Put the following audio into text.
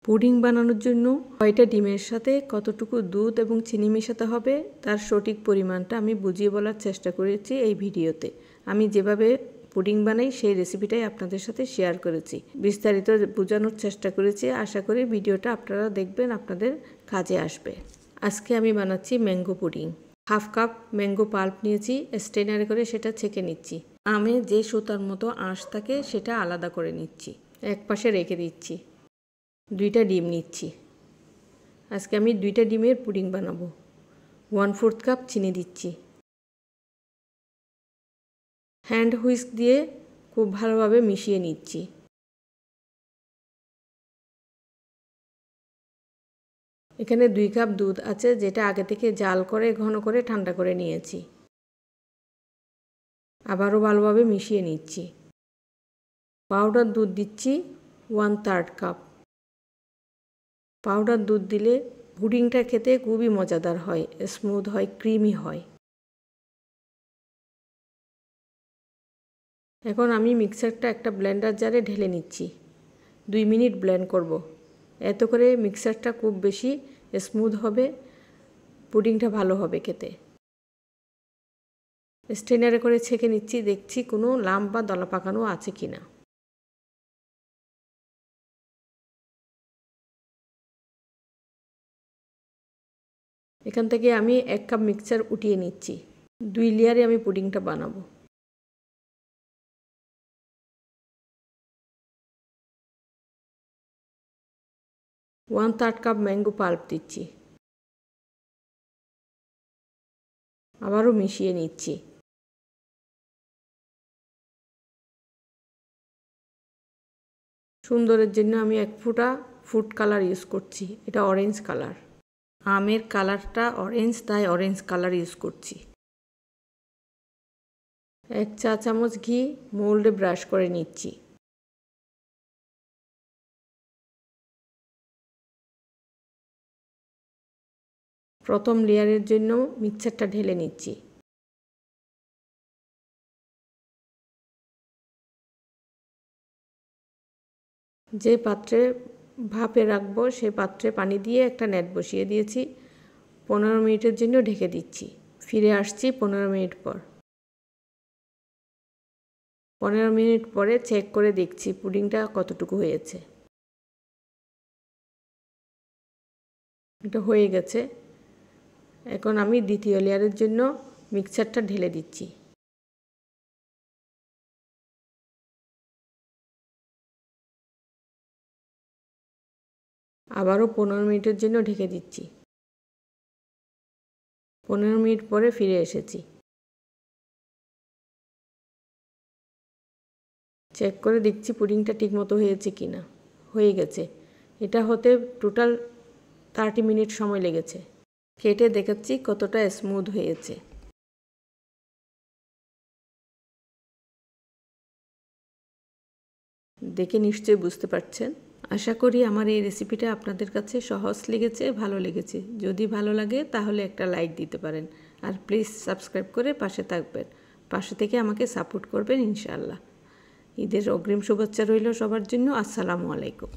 Pudding বানানোর জন্য কয়টা ডিমের সাথে কতটুকু দুধ এবং চিনি মেশাতে হবে তার সঠিক পরিমাণটা আমি বুঝিয়ে বলার চেষ্টা করেছি এই ভিডিওতে। আমি যেভাবে পুডিং বানাই সেই রেসিপিটাই আপনাদের সাথে শেয়ার করেছি, বিস্তারিত বোঝানোর চেষ্টা করেছি। আশা করি ভিডিওটা আপনারা দেখবেন, আপনাদের কাজে আসবে। আজকে আমি বানাচ্ছি mango pudding. Half cup mango pulp নিয়েছি, স্ট্রেনারে করে সেটা ছেঁকে নিচ্ছি। আমে যে সুতার মতো আঁশ থাকে সেটা আলাদা করে নিচ্ছি, এক পাশে রেখে দিচ্ছি। 2টা ডিম নিচ্ছি। আজকে আমি 2টা ডিমের পুডিং বানাবো। 1/4 কাপ চিনি দিচ্ছি। হ্যান্ড হুইস্ক দিয়ে খুব ভালোভাবে মিশিয়ে নিচ্ছি। এখানে 2 কাপ দুধ আছে, যেটা আগে থেকে জাল করে ঘন করে ঠান্ডা করে নিয়েছি। আবারও ভালোভাবে মিশিয়ে নিচ্ছি। পাউডার দুধ দিচ্ছি 1/3 কাপ। পাউডার দুধ দিলে পুডিংটা খেতে খুবই মজাদার হয়, স্মুথ হয়, ক্রিমি হয়। এখন আমি মিক্সারটা একটা ব্লেন্ডার জারে ঢেলে নিচ্ছি। 2 মিনিট ব্লেন্ড করব। এত করে মিক্সারটা খুব বেশি স্মুথ হবে, পুডিংটা ভালো হবে খেতে। স্ট্রেনারে করে ছেঁকে নিচ্ছি, দেখছি কোনো লাম্প বা দলা পাকানো আছে কিনা। এখান থেকে আমি 1 কাপ মিক্সচার উঠিয়ে নিচ্ছি। 2 লেয়ারে আমি পুডিংটা বানাবো। One third cup mango pulp দিচ্ছি। আবারও মিশিয়ে নিচ্ছি। সুন্দরের জন্য আমি 1 ফোঁটা ফুড কালার ইউজ করছি, এটা অরেঞ্জ কালার। আমের কালারটা অরেঞ্জ, তাই অরেঞ্জ কালার ইউজ করছি। 1 চা চামচ ঘি মোল্ডে ব্রাশ করে নিচ্ছি। প্রথম লেয়ারের জন্য মিক্সচারটা ঢেলে নিচ্ছি। যে পাত্রে ভাপে রাখবো সেই পাত্রে পানি দিয়ে একটা নেট বসিয়ে দিয়েছি। 15 মিনিটের জন্য ঢেকে দিচ্ছি। ফিরে আসছি 15 মিনিট পর। 15 মিনিট পরে চেক করে দেখছি পুডিংটা কতটুকু হয়েছে। এটা হয়ে গেছে। এখন আমি দ্বিতীয় লেয়ারের জন্য মিক্সচারটা ঢেলে দিচ্ছি। আবারও 15 মিনিটের জন্য ঢেকে দিচ্ছি। 15 মিনিট পরে ফিরে এসেছি। চেক করে দেখছি পুডিংটা ঠিকমতো হয়েছে কিনা। হয়ে গেছে। এটা হতে টোটাল 30 মিনিট সময় লেগেছে। কেটে দেখাচ্ছি কতটা স্মুথ হয়েছে। দেখে নিশ্চয়ই বুঝতে পারছেন। আশা করি আমার এই রেসিপিটা আপনাদের কাছে সহজ লেগেছে, ভালো লেগেছে। যদি ভালো লাগে তাহলে একটা লাইক দিতে পারেন, আর প্লিজ সাবস্ক্রাইব করে পাশে থাকবেন। পাশে থেকে আমাকে সাপোর্ট করবেন ইনশাআল্লাহ। ঈদের অগ্রিম শুভেচ্ছা রইল সবার জন্য। আসসালামু আলাইকুম।